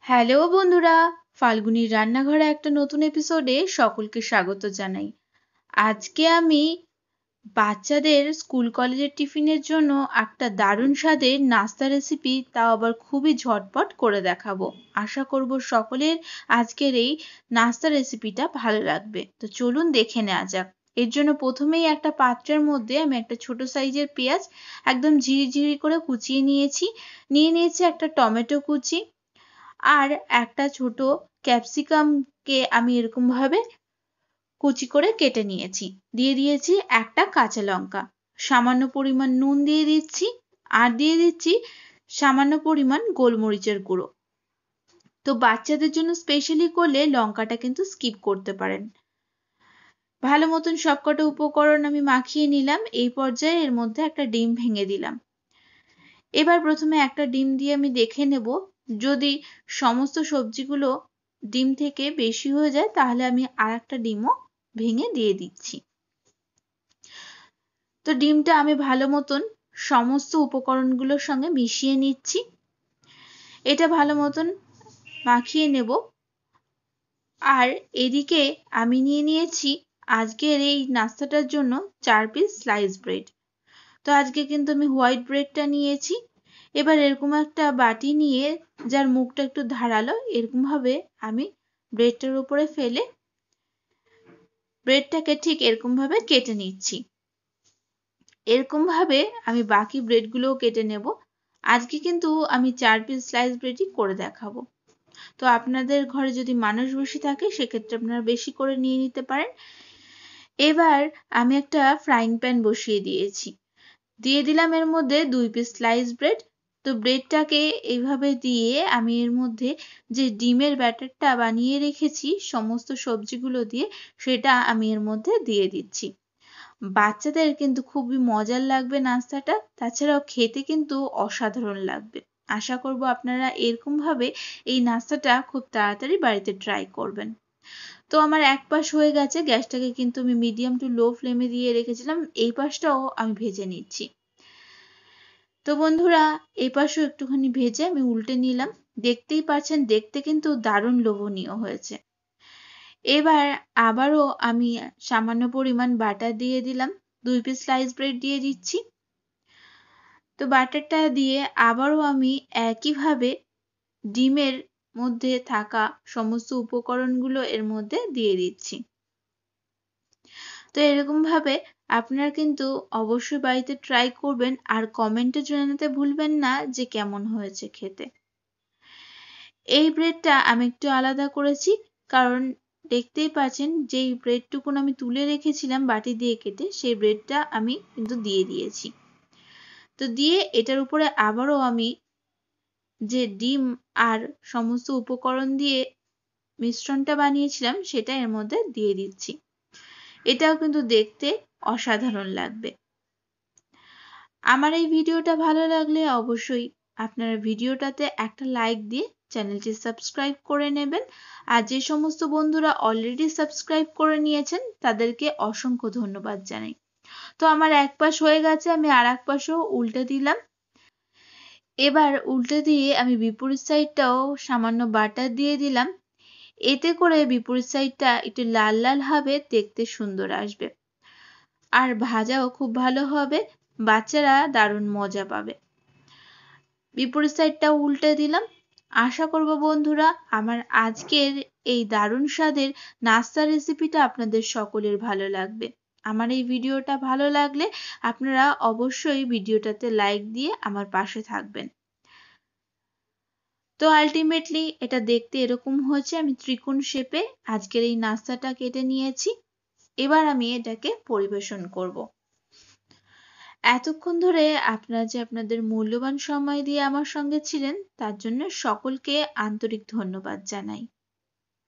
Hello বন্ধুরা, ফাল্গুনীর রান্নাঘরে একটা নতুন এপিসোডে সকলকে স্বাগত জানাই। আজকে আমি বাচ্চাদের স্কুল কলেজের টিফিনের জন্য একটা দারুণ স্বাদের নাস্তা রেসিপি, তাও আবার খুবই ঝটপট করে দেখাবো। আশা করব সকলের আজকের এই নাস্তা রেসিপিটা ভালো লাগবে। তো চলুন দেখে নেওয়া যাক। এর জন্য প্রথমেই একটা পাত্রের মধ্যে আমি একটা ছোট সাইজের পেঁয়াজ একদম ঝিরিঝিরি করে কুচিয়ে নিয়েছি একটা টমেটো কুচি, আর একটা ছোট ক্যাপসিকামকে আমি এরকম ভাবে কুচি করে কেটে নিয়েছি। দিয়ে দিয়েছি একটা কাঁচা লঙ্কা, সামান্য পরিমাণ নুন দিয়ে দিচ্ছি, আর দিয়ে দিচ্ছি সামান্য পরিমাণ গোলমরিচের গুঁড়ো। তো বাচ্চাদের জন্য স্পেশালি করলে লঙ্কাটা কিন্তু স্কিপ করতে পারেন। ভালো মতন সবকটা উপকরণ আমি মাখিয়ে নিলাম। এই পর্যায়ে এর মধ্যে একটা ডিম ভেঙে দিলাম। এবার প্রথমে একটা ডিম দিয়ে আমি দেখে নেব, যদি সমস্ত সবজিগুলো ডিম থেকে বেশি হয়ে যায় তাহলে আমি আর একটা ডিমও ভেঙে দিয়ে দিচ্ছি। তো ডিমটা আমি ভালো মতন সমস্ত উপকরণগুলোর সঙ্গে মিশিয়ে নিচ্ছি। এটা ভালো মতন মাখিয়ে নেব। আর এদিকে আমি নিয়েছি আজকের এই নাস্তাটার জন্য 4 পিস স্লাইস ব্রেড। তো আজকে কিন্তু আমি হোয়াইট ব্রেডটা নিয়েছি। এবার এরকম একটা বাটি নিয়ে, যার মুখটা একটু ধারালো, এরকম ভাবে আমি ব্রেডটার উপরে ফেলে ব্রেডটাকে ঠিক এরকম ভাবে কেটে নিচ্ছি। এরকম ভাবে আমি বাকি ব্রেডগুলোও কেটে নেব। আজকে কিন্তু আমি 4 পিস স্লাইস ব্রেডই করে দেখাবো। তো আপনাদের ঘরে যদি মানুষ বেশি থাকে সেক্ষেত্রে আপনারা বেশি করে নিয়ে নিতে পারেন। এবার আমি একটা ফ্রাইং প্যান বসিয়ে দিয়েছি। দিয়ে দিলাম এর মধ্যে 2 পিস স্লাইস ব্রেড। তো ব্রেডটাকে এইভাবে দিয়ে আমি এর মধ্যে যে ডিমের ব্যাটারটা বানিয়ে রেখেছি সমস্ত সবজিগুলো দিয়ে, সেটা আমি এর মধ্যে দিয়ে দিচ্ছি। বাচ্চাদের কিন্তু খুবই মজার লাগবে নাস্তাটা, তাছাড়াও খেতে কিন্তু অসাধারণ লাগবে। আশা করব আপনারা এরকম ভাবে এই নাস্তাটা খুব তাড়াতাড়ি বাড়িতে ট্রাই করবেন। তো আমার এক পাশ হয়ে গেছে, গ্যাসটাকে কিন্তু আমি মিডিয়াম টু লো ফ্লেমে দিয়ে রেখেছিলাম। এই পাশটাও আমি ভেজে নিচ্ছি। তো বন্ধুরা, এই পাশেও একটুখানি ভেজে আমি উল্টে নিলাম। দেখতেই পাচ্ছেন, দেখতে কিন্তু দারুণ লোভনীয় হয়েছে। এবার আবারও আমি সামান্য পরিমাণ বাটার দিয়ে দিলাম। 2 পিস স্লাইস ব্রেড দিয়ে দিচ্ছি। তো বাটারটা দিয়ে আবারও আমি একইভাবে ডিমের মধ্যে থাকা সমস্ত উপকরণগুলো এর মধ্যে দিয়ে দিচ্ছি। তো এরকম ভাবে আপনারা কিন্তু অবশ্যই বাড়িতে ট্রাই করবেন, আর কমেন্টে জানাতে ভুলবেন না যে কেমন হয়েছে খেতে। এই ব্রেডটা আমি একটু আলাদা করেছি, কারণ দেখতেই পাচ্ছেন যেই ব্রেডটুকুন আমি তুলে রেখেছিলাম বাটি দিয়ে কেটে, সেই ব্রেডটা আমি কিন্তু দিয়ে দিয়েছি। তো দিয়ে এটার উপরে আবারও আমি যে ডিম আর সমস্ত উপকরণ দিয়ে মিশ্রণটা বানিয়েছিলাম সেটা এর মধ্যে দিয়ে দিচ্ছি। এটাও কিন্তু দেখতে অসাধারণ লাগবে। আমার এই ভিডিওটা ভালো লাগলে অবশ্যই আপনারা ভিডিওটাতে একটা লাইক দিয়ে চ্যানেলটি সাবস্ক্রাইব করে নেবেন। আর যে সমস্ত বন্ধুরা অলরেডি সাবস্ক্রাইব করে নিয়েছেন তাদেরকে অসংখ্য ধন্যবাদ জানাই। তো আমার এক পাশ হয়ে গেছে, আমি আর এক পাশও উল্টে দিলাম। এবার উল্টে দিয়ে আমি বিপরীত সাইডটাও সামান্য বাটার দিয়ে দিলাম। এতে করে বিপরীত সাইডটা একটু লাল লাল হবে, দেখতে সুন্দর আসবে, আর ভাজাও খুব ভালো হবে। বাচ্চারা দারুণ মজা পাবে। বিপরীত সাইডটা উল্টে দিলাম। আশা করব বন্ধুরা আমার আজকের এই দারুণ স্বাদের নাস্তা রেসিপিটা আপনাদের সকলের ভালো লাগবে। আমার এই ভিডিওটা ভালো লাগলে আপনারা অবশ্যই ভিডিওটাতে লাইক দিয়ে আমার পাশে থাকবেন। তো আলটিমেটলি এটা দেখতে এরকম হয়েছে। আমি ত্রিকোণ শেপে আজকের এই নাস্তাটা কেটে নিয়েছি। এবার আমি এটাকে পরিবেশন করব। এতক্ষণ ধরে আপনারা যে আপনাদের মূল্যবান সময় দিয়ে আমার সঙ্গে ছিলেন তার জন্য সকলকে আন্তরিক ধন্যবাদ জানাই।